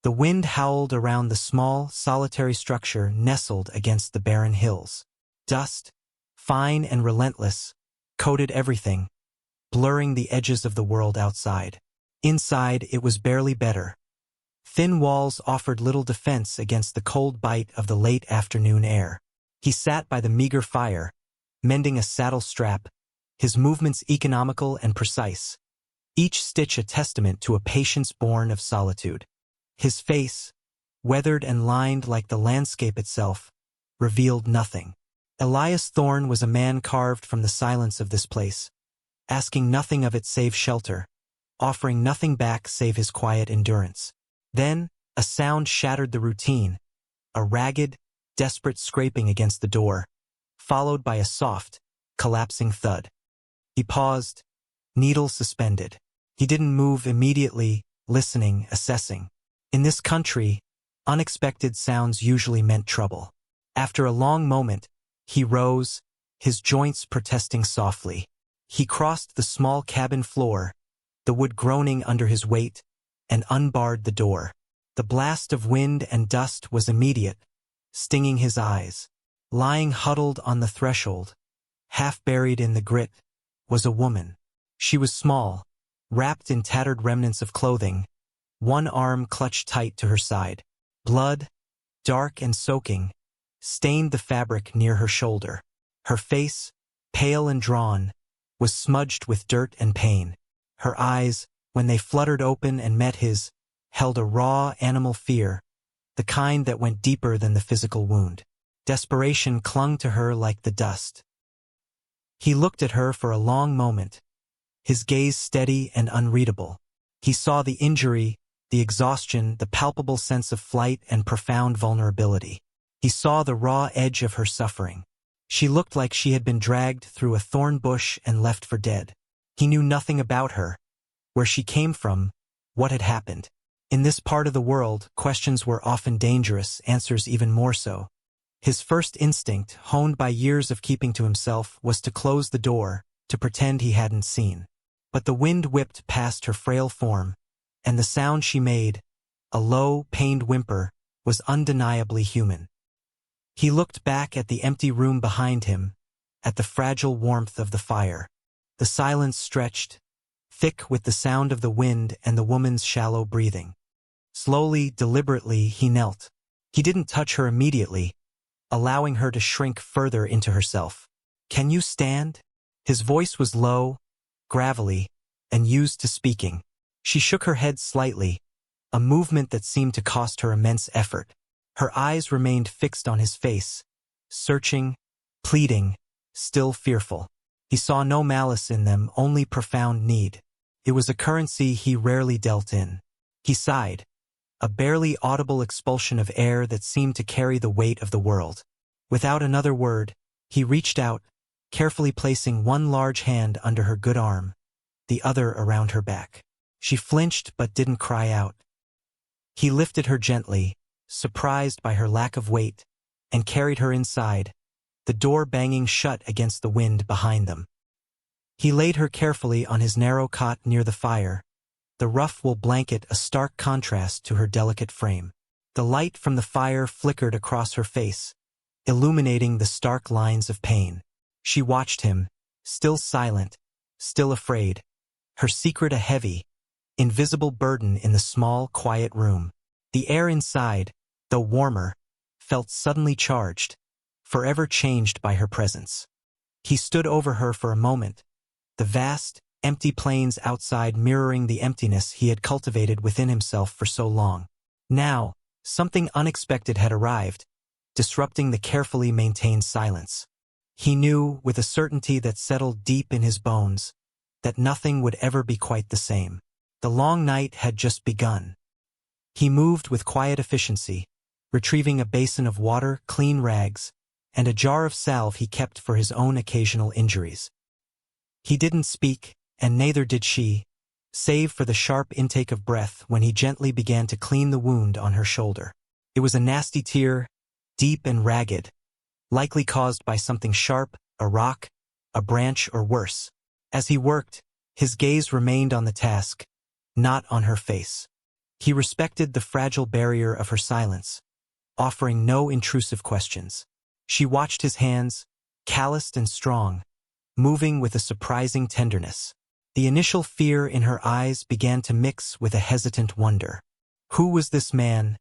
The wind howled around the small, solitary structure nestled against the barren hills. Dust, fine and relentless, coated everything, blurring the edges of the world outside. Inside, it was barely better. Thin walls offered little defense against the cold bite of the late afternoon air. He sat by the meager fire, mending a saddle strap, his movements economical and precise, each stitch a testament to a patience born of solitude. His face, weathered and lined like the landscape itself, revealed nothing. Elias Thorne was a man carved from the silence of this place, asking nothing of it save shelter, offering nothing back save his quiet endurance. Then, a sound shattered the routine, a ragged, desperate scraping against the door, followed by a soft, collapsing thud. He paused, needle suspended. He didn't move immediately, listening, assessing. In this country, unexpected sounds usually meant trouble. After a long moment, he rose, his joints protesting softly. He crossed the small cabin floor, the wood groaning under his weight, and unbarred the door. The blast of wind and dust was immediate, stinging his eyes. Lying huddled on the threshold, half buried in the grit, was a woman. She was small, wrapped in tattered remnants of clothing, one arm clutched tight to her side. Blood, dark and soaking, stained the fabric near her shoulder. Her face, pale and drawn, was smudged with dirt and pain. Her eyes, when they fluttered open and met his, held a raw animal fear, the kind that went deeper than the physical wound. Desperation clung to her like the dust. He looked at her for a long moment, his gaze steady and unreadable. He saw the injury, the exhaustion, the palpable sense of flight and profound vulnerability. He saw the raw edge of her suffering. She looked like she had been dragged through a thorn bush and left for dead. He knew nothing about her, where she came from, what had happened. In this part of the world, questions were often dangerous, answers even more so. His first instinct, honed by years of keeping to himself, was to close the door, to pretend he hadn't seen. But the wind whipped past her frail form, and the sound she made, a low, pained whimper, was undeniably human. He looked back at the empty room behind him, at the fragile warmth of the fire. The silence stretched, thick with the sound of the wind and the woman's shallow breathing. Slowly, deliberately, he knelt. He didn't touch her immediately, allowing her to shrink further into herself. "Can you stand?" His voice was low, gravelly, and used to speaking. She shook her head slightly, a movement that seemed to cost her immense effort. Her eyes remained fixed on his face, searching, pleading, still fearful. He saw no malice in them, only profound need. It was a currency he rarely dealt in. He sighed, a barely audible expulsion of air that seemed to carry the weight of the world. Without another word, he reached out, carefully placing one large hand under her good arm, the other around her back. She flinched but didn't cry out. He lifted her gently, surprised by her lack of weight, and carried her inside, the door banging shut against the wind behind them. He laid her carefully on his narrow cot near the fire, the rough wool blanket a stark contrast to her delicate frame. The light from the fire flickered across her face, illuminating the stark lines of pain. She watched him, still silent, still afraid, her secret a heavy, invisible burden in the small, quiet room. The air inside, though warmer, felt suddenly charged, forever changed by her presence. He stood over her for a moment, the vast, empty plains outside mirroring the emptiness he had cultivated within himself for so long. Now, something unexpected had arrived, disrupting the carefully maintained silence. He knew, with a certainty that settled deep in his bones, that nothing would ever be quite the same. The long night had just begun. He moved with quiet efficiency, retrieving a basin of water, clean rags, and a jar of salve he kept for his own occasional injuries. He didn't speak, and neither did she, save for the sharp intake of breath when he gently began to clean the wound on her shoulder. It was a nasty tear, deep and ragged, likely caused by something sharp, a rock, a branch, or worse. As he worked, his gaze remained on the task, not on her face. He respected the fragile barrier of her silence, offering no intrusive questions. She watched his hands, calloused and strong, moving with a surprising tenderness. The initial fear in her eyes began to mix with a hesitant wonder. Who was this man,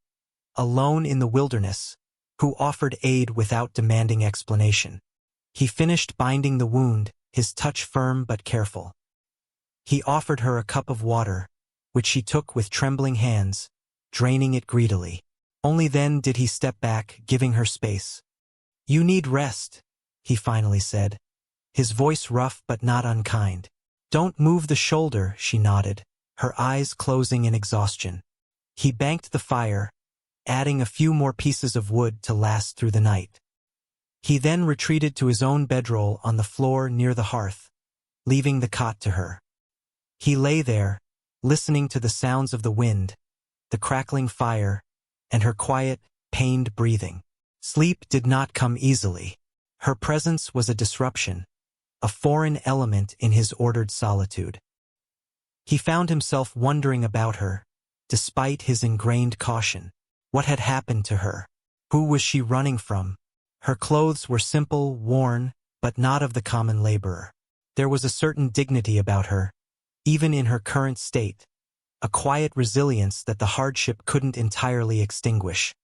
alone in the wilderness, who offered aid without demanding explanation? He finished binding the wound, his touch firm but careful. He offered her a cup of water, which she took with trembling hands, draining it greedily. Only then did he step back, giving her space. "You need rest," he finally said, his voice rough but not unkind. "Don't move the shoulder," she nodded, her eyes closing in exhaustion. He banked the fire, adding a few more pieces of wood to last through the night. He then retreated to his own bedroll on the floor near the hearth, leaving the cot to her. He lay there, listening to the sounds of the wind, the crackling fire, and her quiet, pained breathing. Sleep did not come easily. Her presence was a disruption, a foreign element in his ordered solitude. He found himself wondering about her, despite his ingrained caution. What had happened to her? Who was she running from? Her clothes were simple, worn, but not of the common laborer. There was a certain dignity about her, even in her current state, a quiet resilience that the hardship couldn't entirely extinguish.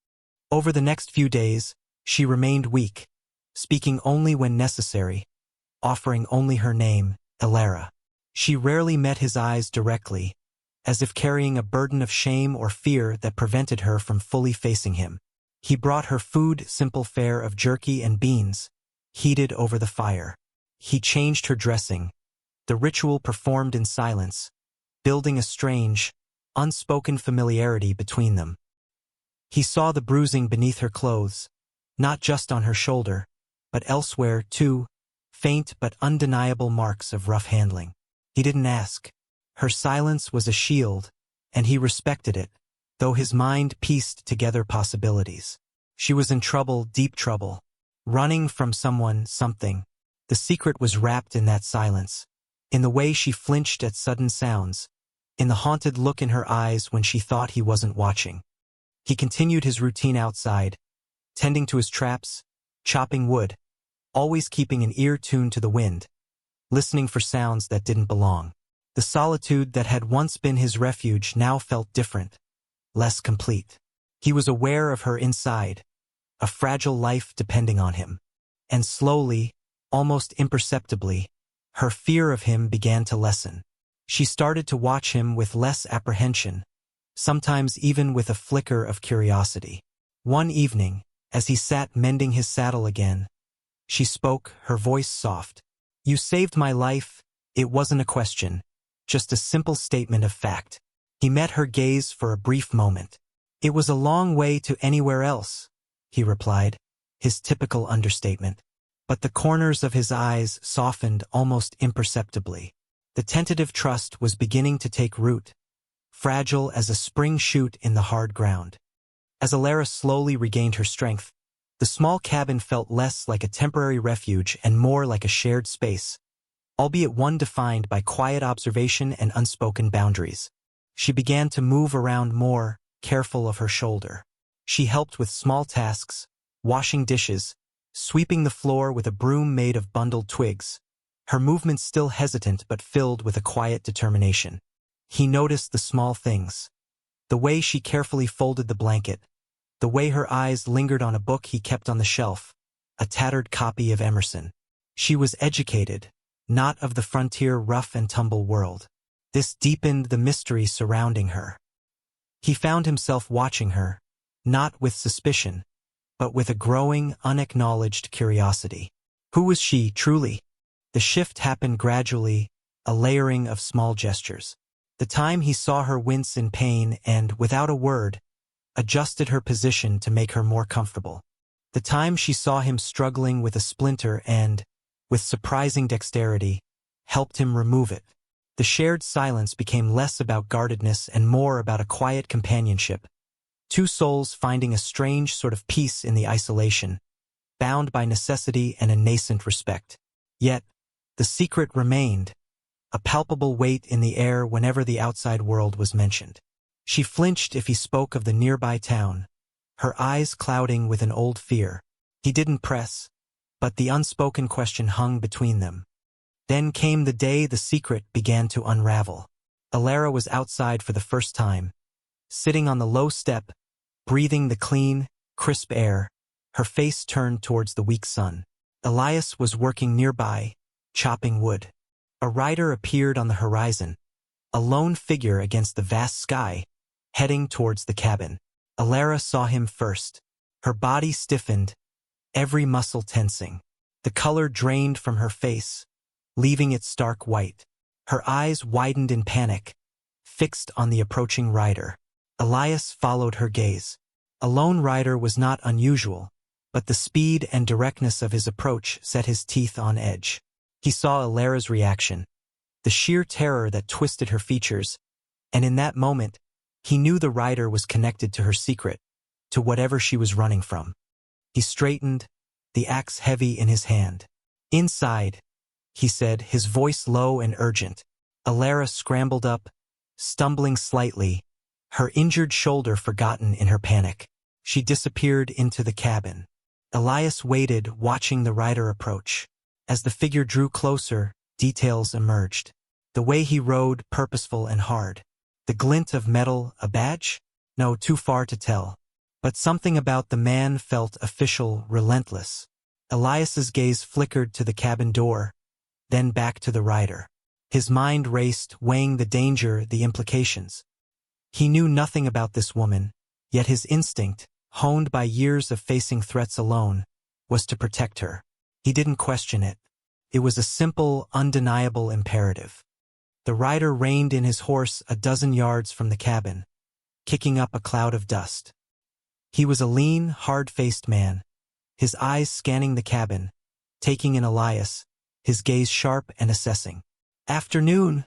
Over the next few days, she remained weak, speaking only when necessary, offering only her name, Elara. She rarely met his eyes directly, as if carrying a burden of shame or fear that prevented her from fully facing him. He brought her food, simple fare of jerky and beans, heated over the fire. He changed her dressing, the ritual performed in silence, building a strange, unspoken familiarity between them. He saw the bruising beneath her clothes, not just on her shoulder, but elsewhere too, faint but undeniable marks of rough handling. He didn't ask. Her silence was a shield, and he respected it, though his mind pieced together possibilities. She was in trouble, deep trouble, running from someone, something. The secret was wrapped in that silence, in the way she flinched at sudden sounds, in the haunted look in her eyes when she thought he wasn't watching. He continued his routine outside, tending to his traps, chopping wood, always keeping an ear tuned to the wind, listening for sounds that didn't belong. The solitude that had once been his refuge now felt different, less complete. He was aware of her inside, a fragile life depending on him. And slowly, almost imperceptibly, her fear of him began to lessen. She started to watch him with less apprehension, sometimes even with a flicker of curiosity. One evening, as he sat mending his saddle again, she spoke, her voice soft. "You saved my life. It wasn't a question, just a simple statement of fact." He met her gaze for a brief moment. "It was a long way to anywhere else," he replied, his typical understatement. But the corners of his eyes softened almost imperceptibly. The tentative trust was beginning to take root, fragile as a spring shoot in the hard ground. As Elara slowly regained her strength, the small cabin felt less like a temporary refuge and more like a shared space, albeit one defined by quiet observation and unspoken boundaries. She began to move around more, careful of her shoulder. She helped with small tasks, washing dishes, sweeping the floor with a broom made of bundled twigs, her movements still hesitant but filled with a quiet determination. He noticed the small things, the way she carefully folded the blanket, the way her eyes lingered on a book he kept on the shelf, a tattered copy of Emerson. She was educated, not of the frontier rough and tumble world. This deepened the mystery surrounding her. He found himself watching her, not with suspicion, but with a growing, unacknowledged curiosity. Who was she, truly? The shift happened gradually, a layering of small gestures. The time he saw her wince in pain and, without a word, adjusted her position to make her more comfortable. The time she saw him struggling with a splinter and, with surprising dexterity, helped him remove it. The shared silence became less about guardedness and more about a quiet companionship, two souls finding a strange sort of peace in the isolation, bound by necessity and a nascent respect. Yet, the secret remained, a palpable weight in the air whenever the outside world was mentioned. She flinched if he spoke of the nearby town, her eyes clouding with an old fear. He didn't press, but the unspoken question hung between them. Then came the day the secret began to unravel. Alara was outside for the first time, sitting on the low step, breathing the clean, crisp air, her face turned towards the weak sun. Elias was working nearby, chopping wood. A rider appeared on the horizon, a lone figure against the vast sky, heading towards the cabin. Alara saw him first. Her body stiffened, every muscle tensing. The color drained from her face, leaving it stark white. Her eyes widened in panic, fixed on the approaching rider. Elias followed her gaze. A lone rider was not unusual, but the speed and directness of his approach set his teeth on edge. He saw Alara's reaction, the sheer terror that twisted her features, and in that moment, he knew the rider was connected to her secret, to whatever she was running from. He straightened, the axe heavy in his hand. "Inside," he said, his voice low and urgent. Alara scrambled up, stumbling slightly, her injured shoulder forgotten in her panic. She disappeared into the cabin. Elias waited, watching the rider approach. As the figure drew closer, details emerged. The way he rode, purposeful and hard. The glint of metal, a badge? No, too far to tell. But something about the man felt official, relentless. Elias's gaze flickered to the cabin door, then back to the rider. His mind raced, weighing the danger, the implications. He knew nothing about this woman, yet his instinct, honed by years of facing threats alone, was to protect her. He didn't question it. It was a simple, undeniable imperative. The rider reined in his horse a dozen yards from the cabin, kicking up a cloud of dust. He was a lean, hard-faced man, his eyes scanning the cabin, taking in Elias, his gaze sharp and assessing. "Afternoon,"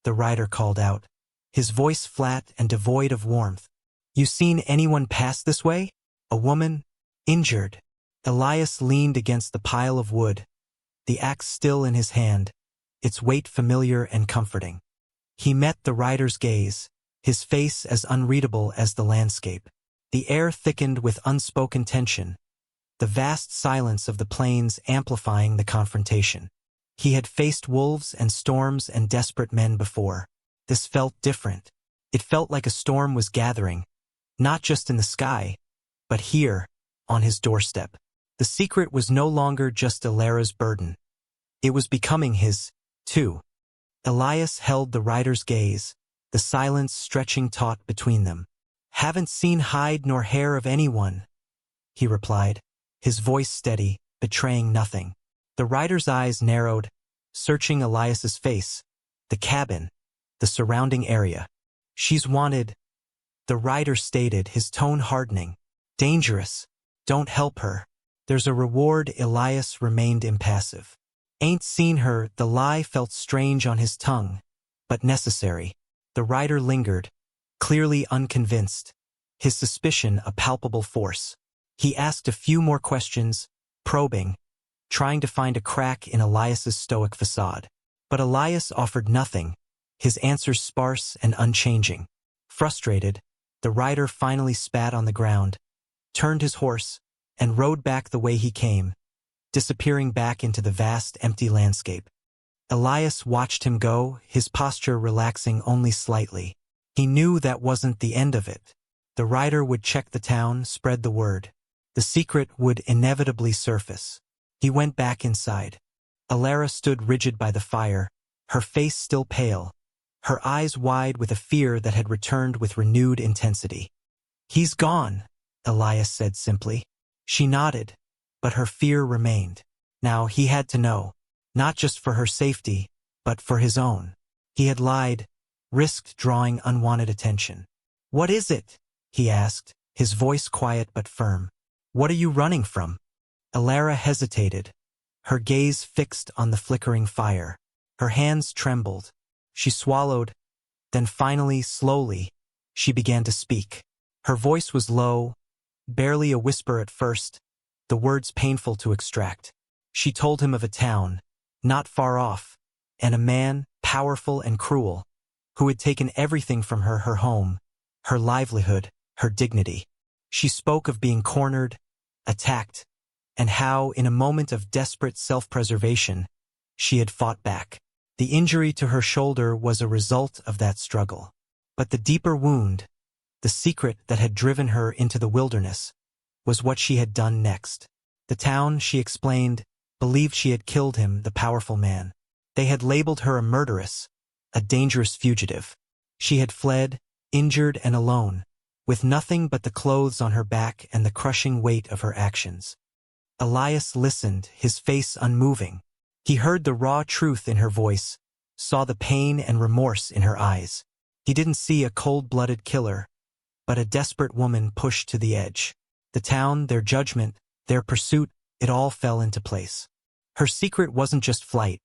the rider called out, his voice flat and devoid of warmth. "You seen anyone pass this way? A woman? Injured?" Elias leaned against the pile of wood, the axe still in his hand, its weight familiar and comforting. He met the rider's gaze, his face as unreadable as the landscape. The air thickened with unspoken tension, the vast silence of the plains amplifying the confrontation. He had faced wolves and storms and desperate men before. This felt different. It felt like a storm was gathering, not just in the sky, but here, on his doorstep. The secret was no longer just Alara's burden. It was becoming his, too. Elias held the rider's gaze, the silence stretching taut between them. "Haven't seen hide nor hair of anyone," he replied, his voice steady, betraying nothing. The rider's eyes narrowed, searching Elias's face, the cabin, the surrounding area. "She's wanted," the rider stated, his tone hardening. "Dangerous. Don't help her. There's a reward." Elias remained impassive. "Ain't seen her." The lie felt strange on his tongue, but necessary. The rider lingered, clearly unconvinced, his suspicion a palpable force. He asked a few more questions, probing, trying to find a crack in Elias's stoic facade. But Elias offered nothing, his answers sparse and unchanging. Frustrated, the rider finally spat on the ground, turned his horse, and rode back the way he came, disappearing back into the vast, empty landscape. Elias watched him go, his posture relaxing only slightly. He knew that wasn't the end of it. The rider would check the town, spread the word. The secret would inevitably surface. He went back inside. Alara stood rigid by the fire, her face still pale, her eyes wide with a fear that had returned with renewed intensity. "He's gone," Elias said simply. She nodded, but her fear remained. Now he had to know, not just for her safety, but for his own. He had lied, risked drawing unwanted attention. "What is it?" he asked, his voice quiet but firm. "What are you running from?" Alara hesitated, her gaze fixed on the flickering fire. Her hands trembled. She swallowed, then finally, slowly, she began to speak. Her voice was low, barely a whisper at first, the words painful to extract. She told him of a town, not far off, and a man, powerful and cruel, who had taken everything from her home, her livelihood, her dignity. She spoke of being cornered, attacked, and how, in a moment of desperate self-preservation, she had fought back. The injury to her shoulder was a result of that struggle. But the deeper wound, the secret that had driven her into the wilderness, was what she had done next. The town, she explained, believed she had killed him, the powerful man. They had labeled her a murderess, a dangerous fugitive. She had fled, injured and alone, with nothing but the clothes on her back and the crushing weight of her actions. Elias listened, his face unmoving. He heard the raw truth in her voice, saw the pain and remorse in her eyes. He didn't see a cold-blooded killer, but a desperate woman pushed to the edge. The town, their judgment, their pursuit, it all fell into place. Her secret wasn't just flight.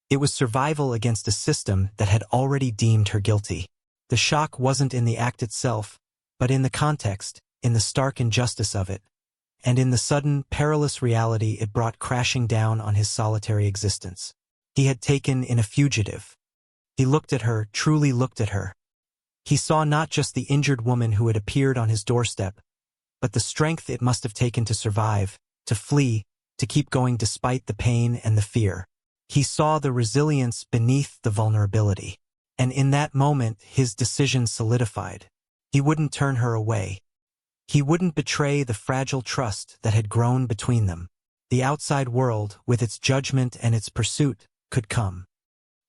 It was survival against a system that had already deemed her guilty. The shock wasn't in the act itself, but in the context, in the stark injustice of it, and in the sudden, perilous reality it brought crashing down on his solitary existence. He had taken in a fugitive. He looked at her, truly looked at her. He saw not just the injured woman who had appeared on his doorstep, but the strength it must have taken to survive, to flee, to keep going despite the pain and the fear. He saw the resilience beneath the vulnerability. And in that moment, his decision solidified. He wouldn't turn her away. He wouldn't betray the fragile trust that had grown between them. The outside world, with its judgment and its pursuit, could come.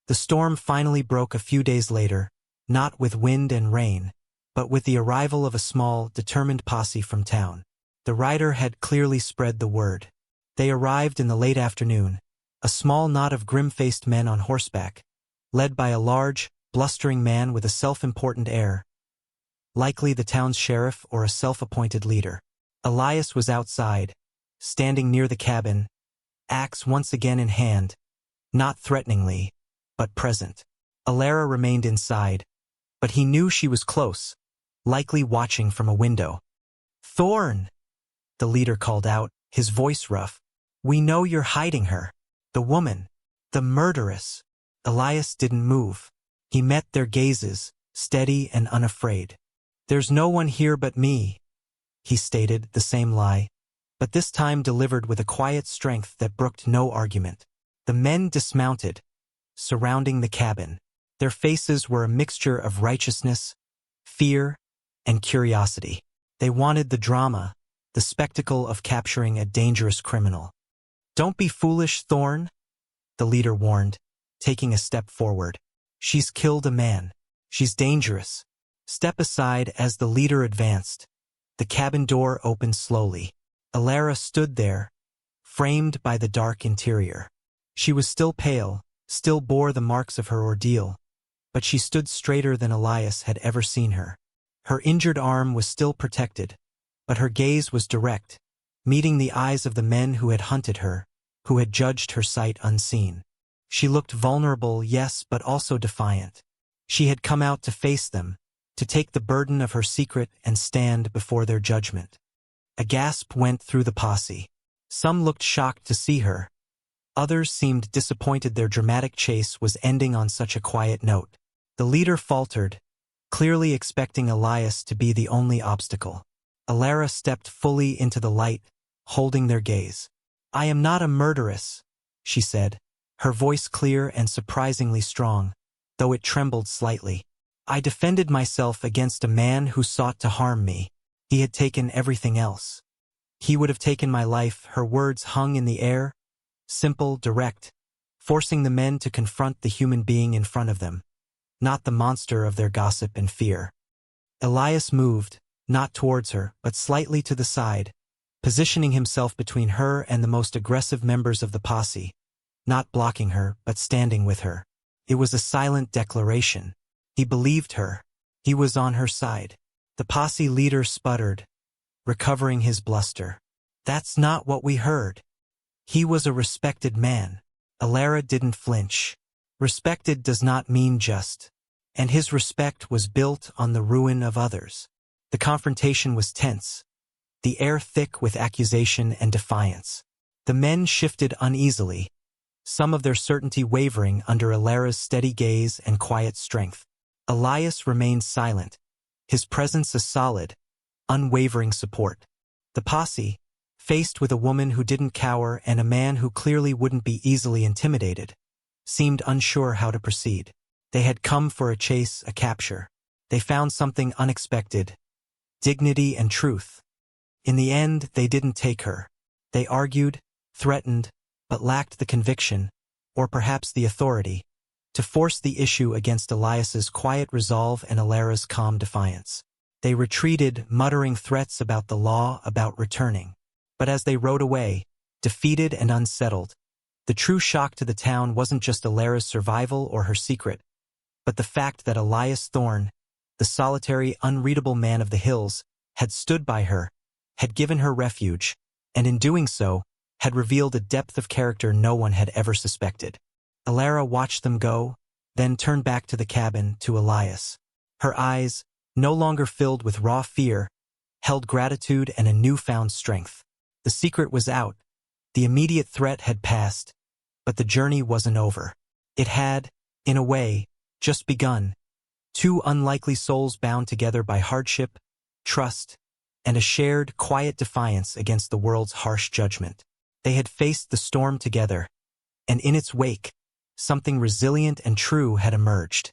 The storm finally broke a few days later, not with wind and rain, but with the arrival of a small, determined posse from town. The rider had clearly spread the word. They arrived in the late afternoon, a small knot of grim-faced men on horseback, led by a large, blustering man with a self-important air, likely the town's sheriff or a self-appointed leader. Elias was outside, standing near the cabin, axe once again in hand, not threateningly, but present. Alara remained inside, but he knew she was close, likely watching from a window. "Thorn!" the leader called out, his voice rough. "We know you're hiding her. The woman. The murderess." Elias didn't move. He met their gazes, steady and unafraid. "There's no one here but me," he stated, the same lie, but this time delivered with a quiet strength that brooked no argument. The men dismounted, surrounding the cabin. Their faces were a mixture of righteousness, fear, and curiosity. They wanted the drama, the spectacle of capturing a dangerous criminal. "Don't be foolish, Thorn," the leader warned, taking a step forward. "She's killed a man. She's dangerous." Step aside as the leader advanced. The cabin door opened slowly. Alara stood there, framed by the dark interior. She was still pale, still bore the marks of her ordeal, but she stood straighter than Elias had ever seen her. Her injured arm was still protected, but her gaze was direct, meeting the eyes of the men who had hunted her, who had judged her sight unseen. She looked vulnerable, yes, but also defiant. She had come out to face them, to take the burden of her secret and stand before their judgment. A gasp went through the posse. Some looked shocked to see her. Others seemed disappointed their dramatic chase was ending on such a quiet note. The leader faltered, clearly expecting Elias to be the only obstacle. Alara stepped fully into the light, holding their gaze. "I am not a murderess," she said, her voice clear and surprisingly strong, though it trembled slightly. "I defended myself against a man who sought to harm me. He had taken everything else. He would have taken my life." Her words hung in the air, simple, direct, forcing the men to confront the human being in front of them, not the monster of their gossip and fear. Elias moved, not towards her, but slightly to the side, positioning himself between her and the most aggressive members of the posse, not blocking her, but standing with her. It was a silent declaration. He believed her. He was on her side. The posse leader sputtered, recovering his bluster. "That's not what we heard." He was a respected man. Alara didn't flinch. Respected does not mean just. And his respect was built on the ruin of others. The confrontation was tense, the air thick with accusation and defiance. The men shifted uneasily, some of their certainty wavering under Alara's steady gaze and quiet strength. Elias remained silent, his presence a solid, unwavering support. The posse, faced with a woman who didn't cower and a man who clearly wouldn't be easily intimidated, seemed unsure how to proceed. They had come for a chase, a capture. They found something unexpected: dignity and truth. In the end, they didn't take her. They argued, threatened, but lacked the conviction, or perhaps the authority, to force the issue against Elias's quiet resolve and Alara's calm defiance. They retreated, muttering threats about the law, about returning. But as they rode away, defeated and unsettled, the true shock to the town wasn't just Alara's survival or her secret, but the fact that Elias Thorne, the solitary, unreadable man of the hills, had stood by her, had given her refuge, and in doing so, had revealed a depth of character no one had ever suspected. Alara watched them go, then turned back to the cabin, to Elias. Her eyes, no longer filled with raw fear, held gratitude and a newfound strength. The secret was out. The immediate threat had passed, but the journey wasn't over. It had, in a way, just begun. Two unlikely souls bound together by hardship, trust, and a shared, quiet defiance against the world's harsh judgment. They had faced the storm together, and in its wake, something resilient and true had emerged.